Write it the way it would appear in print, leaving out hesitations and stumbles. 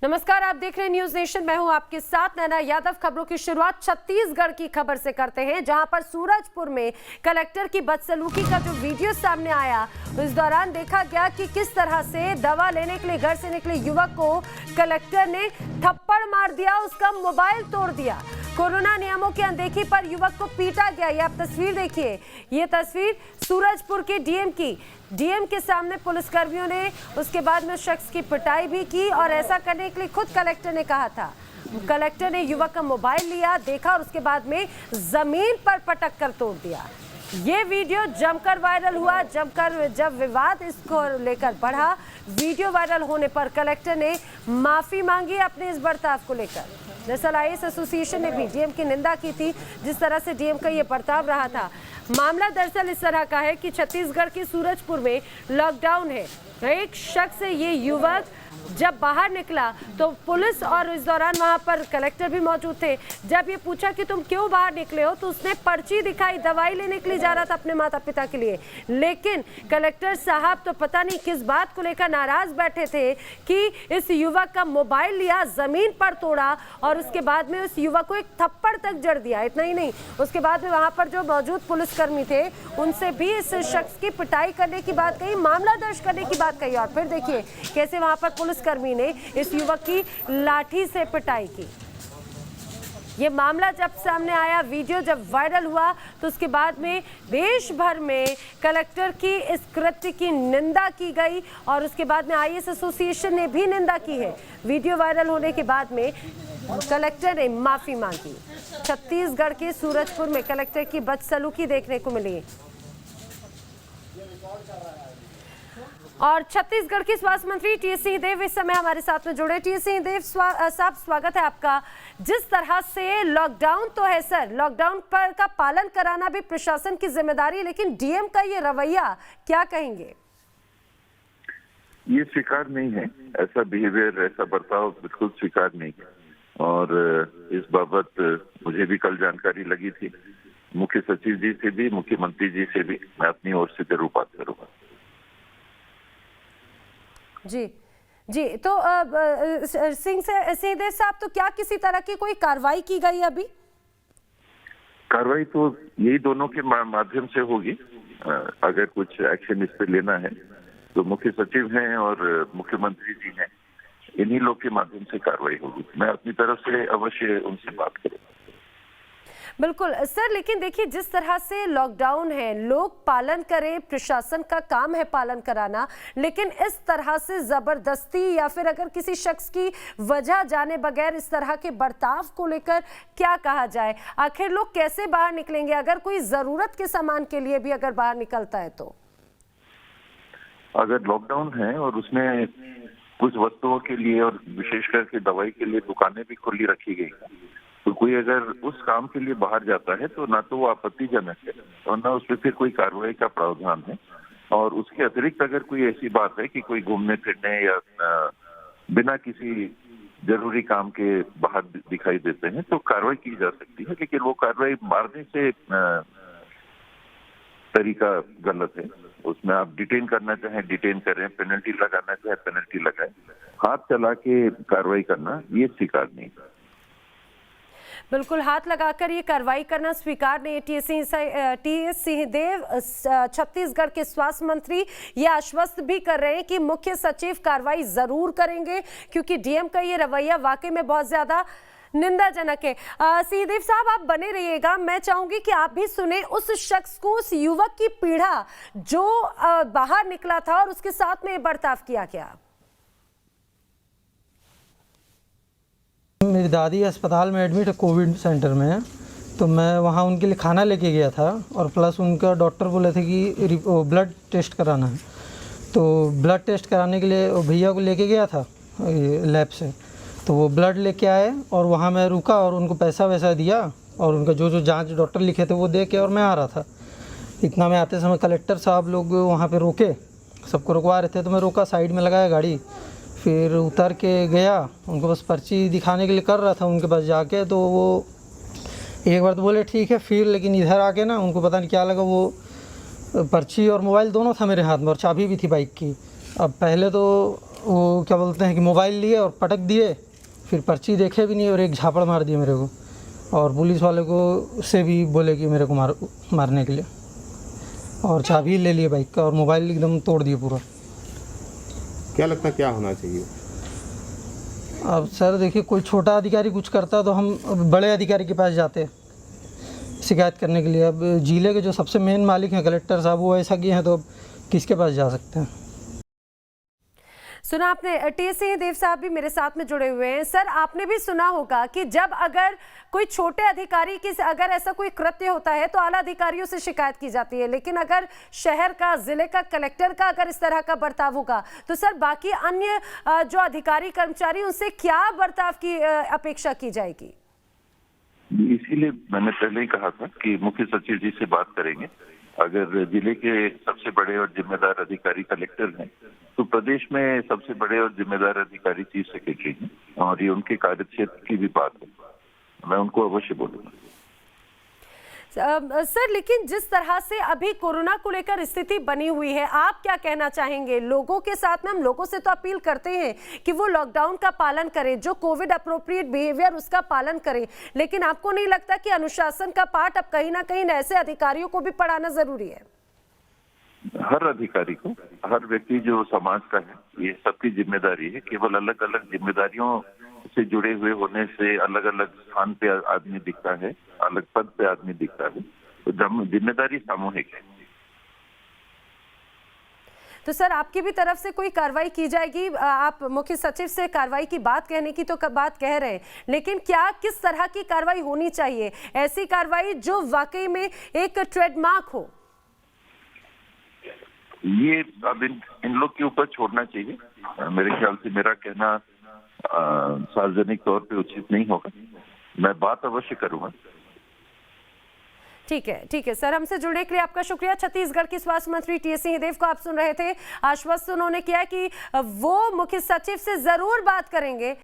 नमस्कार, आप देख रहे हैं न्यूज नेशन। मैं हूं आपके साथ नैना यादव। खबरों की शुरुआत छत्तीसगढ़ की खबर से करते हैं, जहां पर सूरजपुर में कलेक्टर की बदसलूकी का जो वीडियो सामने आया, इस दौरान देखा गया कि किस तरह से दवा लेने के लिए घर से निकले युवक को कलेक्टर ने थप्पड़ मार दिया, उसका मोबाइल तोड़ दिया। कोरोना नियमों की अनदेखी पर युवक को पीटा गया। ये आप तस्वीर देखिए, ये तस्वीर सूरजपुर के डीएम के सामने पुलिसकर्मियों ने उसके बाद में शख्स की पिटाई भी की और ऐसा करने के लिए खुद कलेक्टर ने कहा था। कलेक्टर ने युवक का मोबाइल लिया, देखा और उसके बाद में जमीन पर पटक कर तोड़ दिया। ये वीडियो जमकर वायरल हुआ। जब विवाद इसको लेकर बढ़ा, वीडियो वायरल होने पर कलेक्टर ने माफी मांगी अपने इस बर्ताव को लेकर। दरअसल आईएएस एसोसिएशन ने भी डीएम की निंदा की थी, जिस तरह से डीएम का ये बर्ताव रहा था। मामला दरअसल इस तरह का है कि छत्तीसगढ़ के सूरजपुर में लॉकडाउन है। एक शख्स, ये युवक जब बाहर निकला तो पुलिस और इस दौरान वहां पर कलेक्टर भी मौजूद थे। जब ये पूछा कि तुम क्यों बाहर निकले हो, तो उसने पर्ची दिखाई, दवाई लेने के लिए जा रहा था अपने माता पिता के लिए। लेकिन कलेक्टर साहब तो पता नहीं किस बात को लेकर नाराज बैठे थे कि इस युवक का मोबाइल लिया, जमीन पर तोड़ा और उसके बाद में उस युवक को एक थप्पड़ तक जड़ दिया। इतना ही नहीं, उसके बाद में वहां पर जो मौजूद पुलिसकर्मी थे उनसे भी इस शख्स की पिटाई करने की बात कही, मामला दर्ज करने की बात कही। और फिर देखिए कैसे वहां पर पुलिसकर्मी ने इस युवक की लाठी से पिटाई की। ये मामला जब सामने आया, वीडियो जब वायरल हुआ, तो उसके बाद में देश भर में कलेक्टर की इस कृत्य की निंदा की गई और उसके बाद में आईएएस एसोसिएशन ने भी निंदा की है। वीडियो वायरल होने के बाद में कलेक्टर ने माफी मांगी। छत्तीसगढ़ के सूरजपुर में कलेक्टर की बदसलूकी देखने को मिली। और छत्तीसगढ़ के स्वास्थ्य मंत्री टीएस सिंहदेव इस समय हमारे साथ में जुड़े। टीएस सिंहदेव साहब, स्वागत है आपका। जिस तरह से लॉकडाउन तो है सर, लॉकडाउन पर का पालन कराना भी प्रशासन की जिम्मेदारी, लेकिन डीएम का ये रवैया क्या कहेंगे? ये स्वीकार नहीं है, ऐसा बिहेवियर, ऐसा बर्ताव बिल्कुल स्वीकार नहीं है। और इस बाबत मुझे भी कल जानकारी लगी थी, मुख्य सचिव जी से भी, मुख्यमंत्री जी से भी मैं अपनी ओर से जरूर बात करूंगा। जी, तो सिंहदेव साहब, तो क्या किसी तरह की कोई कार्रवाई की गई अभी? कार्रवाई तो यही दोनों के माध्यम से होगी। अगर कुछ एक्शन इस पे लेना है तो मुख्य सचिव हैं और मुख्यमंत्री जी हैं, इन्हीं लोग के माध्यम से कार्रवाई होगी। मैं अपनी तरफ से अवश्य उनसे बात करूंगा। बिल्कुल सर, लेकिन देखिए जिस तरह से लॉकडाउन है, लोग पालन करें, प्रशासन का काम है पालन कराना, लेकिन इस तरह से जबरदस्ती या फिर अगर किसी शख्स की वजह जाने बगैर इस तरह के बर्ताव को लेकर क्या कहा जाए? आखिर लोग कैसे बाहर निकलेंगे अगर कोई जरूरत के सामान के लिए भी अगर बाहर निकलता है तो? अगर लॉकडाउन है और उसमें कुछ वस्तुओं के लिए और विशेष करके दवाई के लिए दुकानें भी खुली रखी गई, तो कोई अगर उस काम के लिए बाहर जाता है तो ना तो वो आपत्तिजनक है और ना उस पर फिर कोई कार्रवाई का प्रावधान है। और उसके अतिरिक्त अगर कोई ऐसी बात है कि कोई घूमने फिरने या बिना किसी जरूरी काम के बाहर दिखाई देते हैं तो कार्रवाई की जा सकती है, लेकिन वो कार्रवाई मारने से तरीका गलत है। उसमें आप डिटेन करना चाहें डिटेन करें, पेनल्टी लगाना चाहे पेनल्टी लगाएं, हाथ चला के कार्रवाई करना ये स्वीकार नहीं है। बिल्कुल, हाथ लगाकर ये कार्रवाई करना स्वीकार नहीं है। टीएस सिंहदेव छत्तीसगढ़ के स्वास्थ्य मंत्री ये आश्वस्त भी कर रहे हैं कि मुख्य सचिव कार्रवाई जरूर करेंगे, क्योंकि डीएम का ये रवैया वाकई में बहुत ज्यादा निंदाजनक है। सिंहदेव साहब, आप बने रहिएगा। मैं चाहूंगी कि आप भी सुने उस शख्स को, उस युवक की पीड़ा जो बाहर निकला था और उसके साथ में बर्ताव किया गया। मेरी दादी अस्पताल में एडमिट है, कोविड सेंटर में है, तो मैं वहाँ उनके लिए खाना लेके गया था और प्लस उनका डॉक्टर बोले थे कि ब्लड टेस्ट कराना है। तो ब्लड टेस्ट कराने के लिए भैया को लेके गया था लैब से, तो वो ब्लड लेके आए और वहाँ मैं रुका और उनको पैसा वैसा दिया और उनका जो जांच डॉक्टर लिखे थे वो दे के और मैं आ रहा था। इतना में आते समय कलेक्टर साहब लोग वहाँ पे रोके, सबको रुकवा रहे थे, तो मैं रोका, साइड में लगाया गाड़ी, फिर उतर के गया, उनको बस पर्ची दिखाने के लिए कर रहा था उनके पास जाके। तो वो एक बार तो बोले ठीक है, फिर लेकिन इधर आके ना उनको पता नहीं क्या लगा, वो पर्ची और मोबाइल दोनों था मेरे हाथ में और चाबी भी थी बाइक की। अब पहले तो वो क्या बोलते हैं कि मोबाइल लिए और पटक दिए, फिर पर्ची देखे भी नहीं और एक झापड़ मार दिए मेरे को, और पुलिस वाले को से भी बोले कि मेरे को मारने के लिए, और चाबी ले लिए बाइक का और मोबाइल एकदम तोड़ दिए पूरा। क्या लगता है क्या होना चाहिए? अब सर देखिए, कोई छोटा अधिकारी कुछ करता तो हम बड़े अधिकारी के पास जाते शिकायत करने के लिए। अब जिले के जो सबसे मेन मालिक हैं कलेक्टर साहब, वो ऐसा किए हैं तो अब किसके पास जा सकते हैं। सुना आपने, टीएस देव साहब भी मेरे साथ में जुड़े हुए हैं। सर, आपने भी सुना होगा कि जब अगर कोई छोटे अधिकारी की अगर ऐसा कोई कृत्य होता है तो आला अधिकारियों से शिकायत की जाती है, लेकिन अगर शहर का, जिले का कलेक्टर का अगर इस तरह का बर्ताव होगा तो सर बाकी अन्य जो अधिकारी कर्मचारी उनसे क्या बर्ताव की अपेक्षा की जाएगी? इसीलिए मैंने पहले ही कहा था कि मुख्य सचिव जी से बात करेंगे। अगर जिले के सबसे बड़े और जिम्मेदार अधिकारी कलेक्टर हैं तो प्रदेश में सबसे बड़े और जिम्मेदार अधिकारी चीफ सेक्रेटरी हैं, और ये उनके कार्यक्षेत्र की भी बात है, मैं उनको अवश्य बोलूंगा। सर, लेकिन जिस तरह से अभी कोरोना को लेकर स्थिति बनी हुई है, आप क्या कहना चाहेंगे? लोगों के साथ में हम लोगों से तो अपील करते हैं कि वो लॉकडाउन का पालन करें, जो कोविड अप्रोप्रिएट बिहेवियर उसका पालन करें, लेकिन आपको नहीं लगता कि अनुशासन का पाठ अब कहीं ना कहीं ऐसे अधिकारियों को भी पढ़ाना जरूरी है? हर अधिकारी को, हर व्यक्ति जो समाज का है, ये सबकी जिम्मेदारी है। केवल अलग अलग जिम्मेदारियों से जुड़े हुए होने से अलग अलग स्थान पे आदमी दिखता है, अलग पद पे आदमी दिखता है, तो जिम्मेदारी सामूहिक है। तो सर, आपकी भी तरफ से कोई कार्रवाई की जाएगी? आप मुख्य सचिव से कार्रवाई की बात कहने की तो बात कह रहे हैं, लेकिन क्या किस तरह की कार्रवाई होनी चाहिए? ऐसी कार्रवाई जो वाकई में एक ट्रेडमार्क हो? ये अब इन लोग के ऊपर छोड़ना चाहिए। मेरे ख्याल से मेरा कहना सार्वजनिक तौर पे उचित नहीं होगा। मैं बात अवश्य करूंगा। ठीक है सर, हमसे जुड़ने के लिए आपका शुक्रिया। छत्तीसगढ़ के स्वास्थ्य मंत्री टीएस सिंहदेव को आप सुन रहे थे। आश्वस्त उन्होंने किया कि वो मुख्य सचिव से जरूर बात करेंगे।